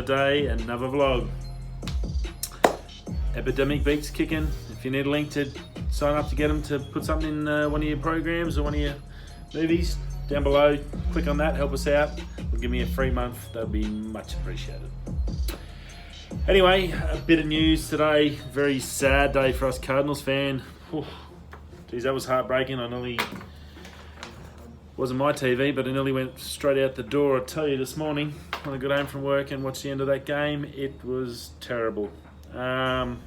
day, another vlog. Epidemic Beats kicking. If you need a link to sign up to get them to put something in one of your programs or one of your movies, down below, click on that, help us out. Or give me a free month, that would be much appreciated. Anyway, a bit of news today. Very sad day for us Cardinals fan. Geez, that was heartbreaking. Wasn't my TV, but I nearly went straight out the door. I tell you, this morning when I got home from work and watched the end of that game, it was terrible. There's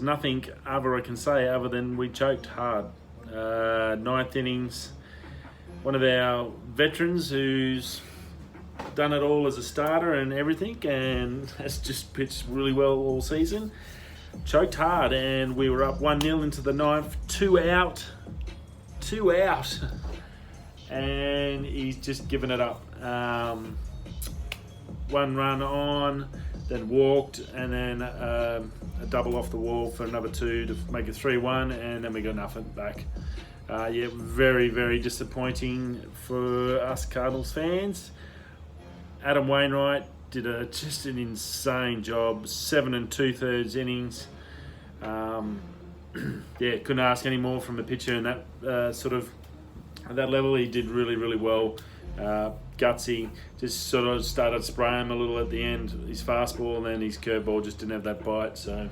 nothing other I can say other than we choked hard. Ninth innings, one of our veterans who's done it all as a starter and everything and has just pitched really well all season, choked hard, and we were up 1-0 into the ninth, two out, and he's just given it up. One run on, then walked, and then a double off the wall for another two to make it 3-1, and then we got nothing back. Very, very disappointing for us Cardinals fans. Adam Wainwright did just an insane job, 7 2/3 innings. Couldn't ask any more from a pitcher in that at that level. He did really, really well. Gutsy, just sort of started spraying him a little at the end, his fastball, and then his curveball just didn't have that bite. So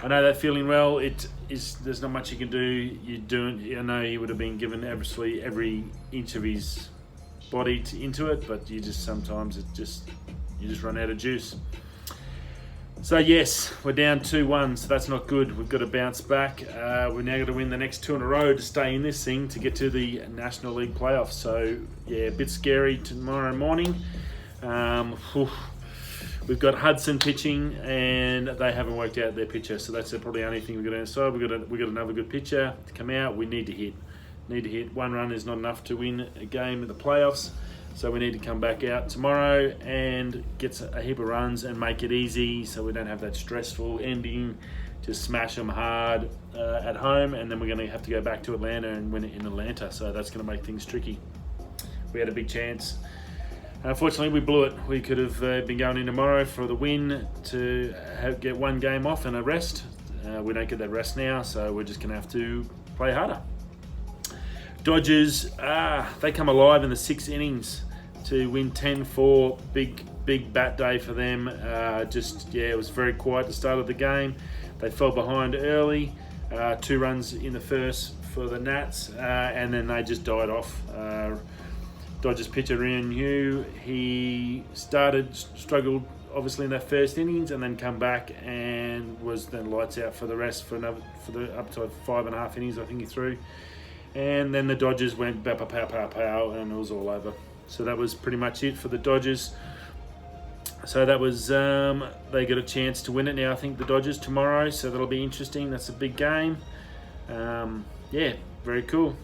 I know that feeling well. There's not much you can do. I know he would have been given obviously every inch of his body into it, but sometimes you just run out of juice. So yes, we're down 2-1, so that's not good. We've got to bounce back. We're now going to win the next 2 in a row to stay in this thing to get to the National League playoffs. So yeah, a bit scary tomorrow morning. We've got Hudson pitching, and they haven't worked out their pitcher, so that's probably the only thing we've got to decide. We've got another good pitcher to come out. We need to hit. One run is not enough to win a game in the playoffs. So we need to come back out tomorrow and get a heap of runs and make it easy so we don't have that stressful ending. Just smash them hard at home, and then we're going to have to go back to Atlanta and win it in Atlanta. So that's going to make things tricky. We had a big chance. Unfortunately, we blew it. We could have been going in tomorrow for the win to get one game off and a rest. We don't get that rest now, so we're just going to have to play harder. Dodgers, they come alive in the 6th innings to win 10-4. Big bat day for them. It was very quiet at the start of the game. They fell behind early, 2 runs in the first for the Nats, and then they just died off. Dodgers pitcher Ryan Hu, he struggled obviously in that first innings, and then come back and was then lights out for the rest for up to 5.5 innings I think he threw. And then the Dodgers went pow, pow, pow, pow, and it was all over. So that was pretty much it for the Dodgers. So that was, they got a chance to win it now, I think, the Dodgers tomorrow. So that'll be interesting. That's a big game. Very cool.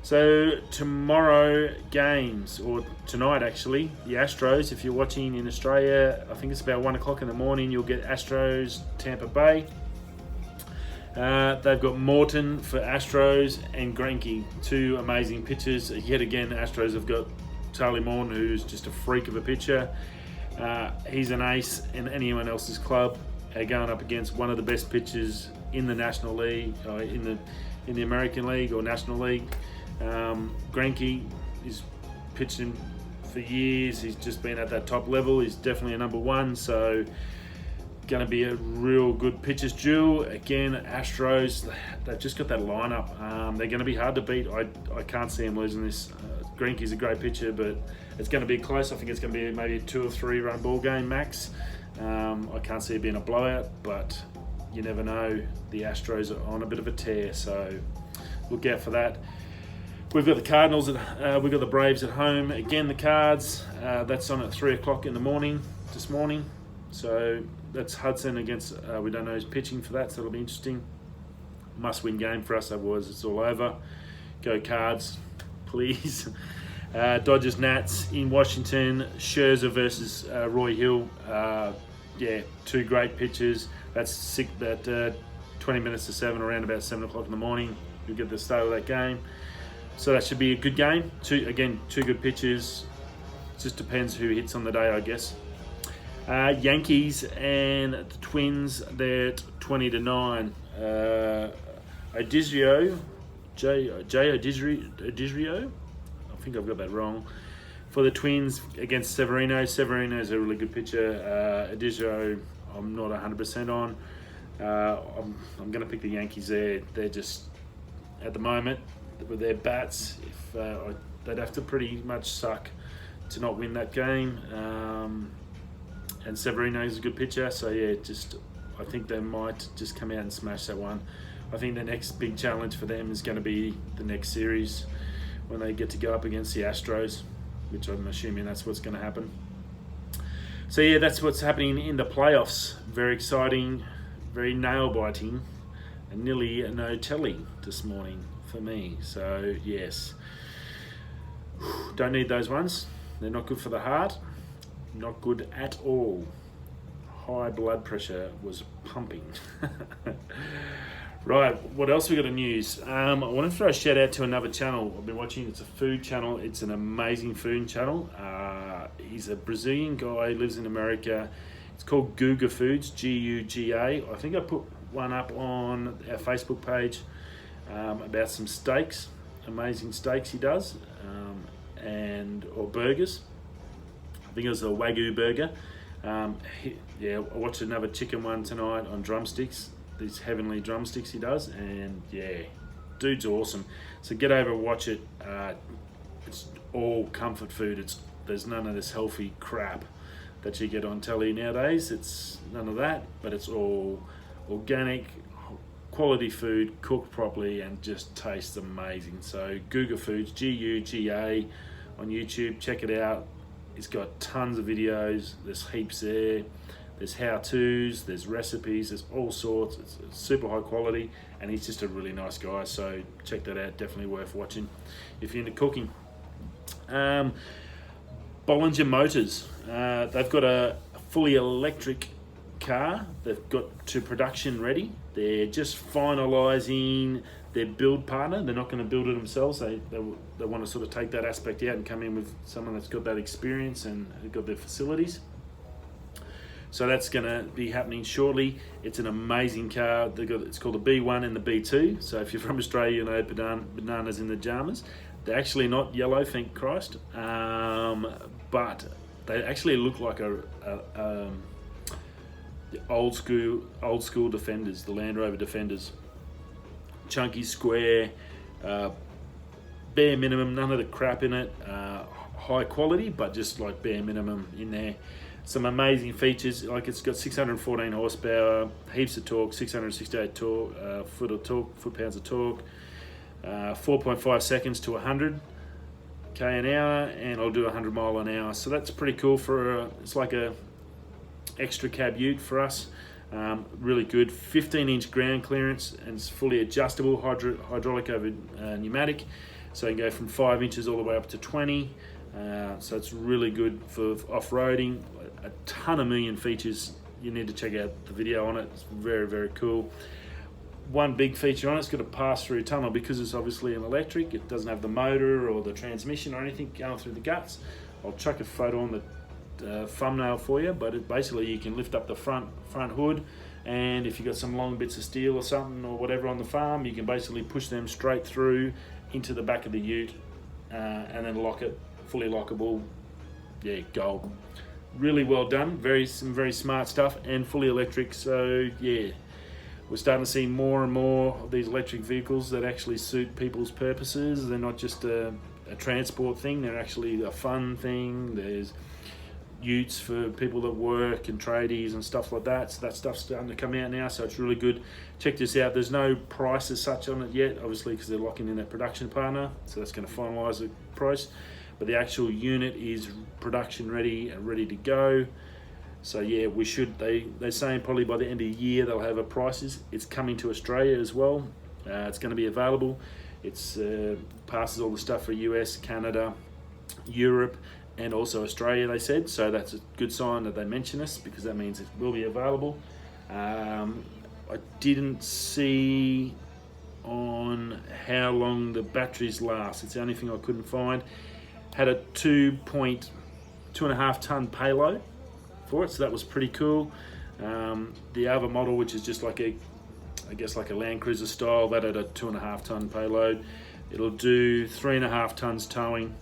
So tomorrow games, or tonight actually, the Astros, if you're watching in Australia, I think it's about 1 o'clock in the morning, you'll get Astros, Tampa Bay. They've got Morton for Astros and Greinke, 2 amazing pitchers. Yet again, Astros have got Charlie Morton, who's just a freak of a pitcher. He's an ace in anyone else's club. Going up against one of the best pitchers in the National League, in the American League or National League. Greinke is pitching for years. He's just been at that top level. He's definitely a number 1. So going to be a real good pitchers duel. Again, Astros, they've just got that lineup. They're going to be hard to beat. I can't see them losing this. Greinke's a great pitcher, but it's going to be close. I think it's going to be maybe a 2 or 3 run ball game max. I can't see it being a blowout, but you never know. The Astros are on a bit of a tear, so look out for that. We've got the Cardinals, we've got the Braves at home. Again, the Cards, that's on at 3 o'clock in the morning, this morning. So that's Hudson against, we don't know who's pitching for that, so it'll be interesting. Must-win game for us, otherwise it's all over. Go Cards, please. Dodgers, Nats in Washington. Scherzer versus Roy Hill. 2 great pitchers. That's 20 minutes to 7, around about 7 o'clock in the morning. You'll get the start of that game. So that should be a good game. Two good pitchers. just depends who hits on the day, I guess. Yankees and the Twins, they're 20-9. Jay Odizrio, I think I've got that wrong. For the Twins against Severino. Severino's a really good pitcher. Odizrio, I'm not 100% on. I'm going to pick the Yankees there. They're just, at the moment, with their bats, they'd have to pretty much suck to not win that game. And Severino's a good pitcher, so yeah, I think they might just come out and smash that one. I think the next big challenge for them is going to be the next series when they get to go up against the Astros, which I'm assuming that's what's going to happen. So yeah, that's what's happening in the playoffs. Very exciting, very nail-biting, and nearly no telly this morning for me. So yes, don't need those ones. They're not good for the heart. Not good at all. High blood pressure was pumping. Right, what else we got in news? I want to throw a shout out to another channel I've been watching. It's a food channel. It's an amazing food channel. He's a Brazilian guy, lives in America. It's called Guga Foods, Guga. I think I put one up on our Facebook page about some steaks, amazing steaks he does, or burgers. I think it was a Wagyu burger. I watched another chicken one tonight on drumsticks. These heavenly drumsticks he does, and yeah, dude's awesome. So get over and watch it. It's all comfort food. There's none of this healthy crap that you get on telly nowadays. It's none of that, but it's all organic, quality food, cooked properly, and just tastes amazing. So Guga Foods, Guga on YouTube. Check it out. It's got tons of videos. There's heaps there. There's how-tos, there's recipes, there's all sorts. It's super high quality, and he's just a really nice guy. So check that out. Definitely worth watching if you're into cooking. Bollinger Motors. They've got a fully electric car. They've got to production ready. They're just finalising their build partner. They're not going to build it themselves. They want to sort of take that aspect out and come in with someone that's got that experience and got their facilities. So that's going to be happening shortly. It's an amazing car. It's called the B1 and the B2. So if you're from Australia, you know bananas in the jammers. They're actually not yellow, thank Christ. But they actually look like the old school Defenders, the Land Rover Defenders. Chunky, square, bare minimum, none of the crap in it. High quality, but just like bare minimum in there. Some amazing features, like it's got 614 horsepower, heaps of torque, 668 foot-pounds of torque, 4.5 seconds to 100 k an hour, and I'll do 100 mile an hour. So that's pretty cool it's like a extra cab ute for us. Really good, 15-inch ground clearance, and it's fully adjustable, hydraulic over pneumatic, so you can go from 5 inches all the way up to 20. So it's really good for off-roading. A ton of million features. You need to check out the video on it. It's very, very cool. One big feature on it's got a pass-through tunnel because it's obviously an electric. It doesn't have the motor or the transmission or anything going through the guts. I'll chuck a photo on the thumbnail for you, but basically you can lift up the front hood, and if you've got some long bits of steel or something or whatever on the farm, you can basically push them straight through into the back of the ute and then lock it. Fully lockable. Yeah, gold. Really well done. Some very smart stuff, and fully electric. So yeah, we're starting to see more and more of these electric vehicles that actually suit people's purposes. They're not just a transport thing. They're actually a fun thing. There's utes for people that work and tradies and stuff like that. So that stuff's starting to come out now. So it's really good. Check this out. There's no price as such on it yet, obviously, because they're locking in that production partner. So that's going to finalise the price. But the actual unit is production ready and ready to go. So yeah, they're saying probably by the end of the year they'll have prices. It's coming to Australia as well. It's going to be available. It's passes all the stuff for US, Canada, Europe, and also Australia, they said. So that's a good sign that they mention us, because that means it will be available. I didn't see on how long the batteries last. It's the only thing I couldn't find. Had a 2.5 2.5 ton payload for it, so that was pretty cool. The other model, which is just like I guess like a Land Cruiser style, that had a 2.5 ton payload. It'll do 3.5 tons towing.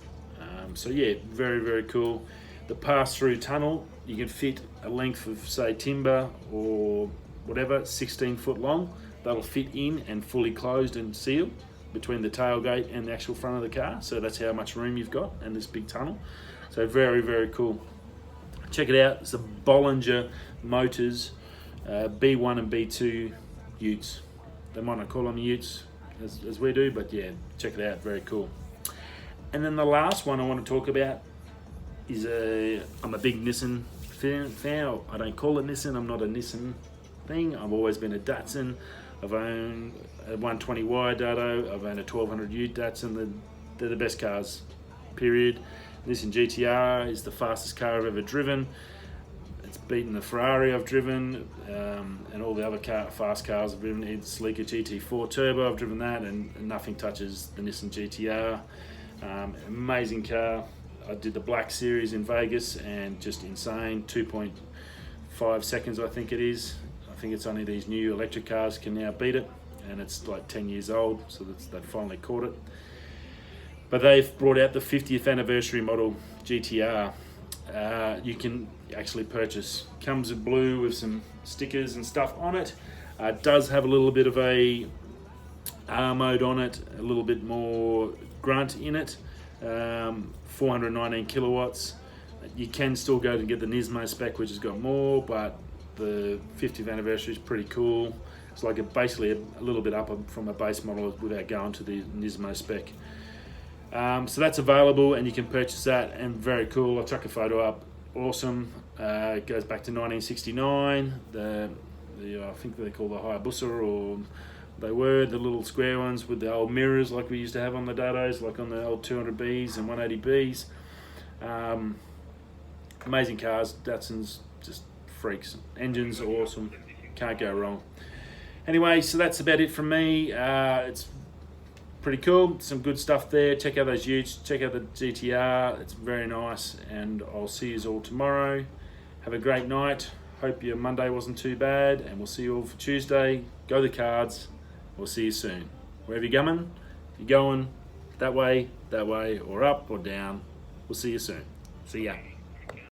So yeah, very, very cool. The pass-through tunnel, you can fit a length of, say, timber or whatever, 16 foot long. That'll fit in and fully closed and sealed between the tailgate and the actual front of the car. So that's how much room you've got in this big tunnel. So very, very cool. Check it out. It's a Bollinger Motors B1 and B2 utes. They might not call them utes as we do, but yeah, check it out. Very cool. And then the last one I want to talk about is I'm a big Nissan fan. I don't call it Nissan. I'm not a Nissan thing. I've always been a Datsun. I've owned a 120Y Datto. I've owned a 1200 Ute Datsun. They're the best cars, period. Nissan GTR is the fastest car I've ever driven. It's beaten the Ferrari I've driven, and all the other fast cars I've driven. It's Sleeker GT4 Turbo, I've driven that, and nothing touches the Nissan GTR. Amazing car. I did the Black Series in Vegas, and just insane. 2.5 seconds, I think it is. I think it's only these new electric cars can now beat it, and it's like 10 years old, so they've finally caught it. But they've brought out the 50th anniversary model GTR. You can actually purchase. Comes in blue with some stickers and stuff on it. It does have a little bit of a R mode on it, a little bit more grunt in it. 419 kilowatts. You can still go and get the Nismo spec, which has got more, but the 50th anniversary is pretty cool. It's like basically a little bit up from a base model without going to the Nismo spec. So that's available, and you can purchase that, and very cool. I chuck a photo up. Awesome. It goes back to 1969. I think they call the Hayabusa, or they were the little square ones with the old mirrors like we used to have on the Dattos, like on the old 200Bs and 180Bs. Amazing cars. Datsuns, just freaks. Engines are awesome. Can't go wrong. Anyway, so that's about it from me. It's pretty cool. Some good stuff there. Check out those utes. Check out the GTR. It's very nice. And I'll see you all tomorrow. Have a great night. Hope your Monday wasn't too bad. And we'll see you all for Tuesday. Go the Cards. We'll see you soon. Wherever you're going, if you're going that way, or up or down, we'll see you soon. See ya.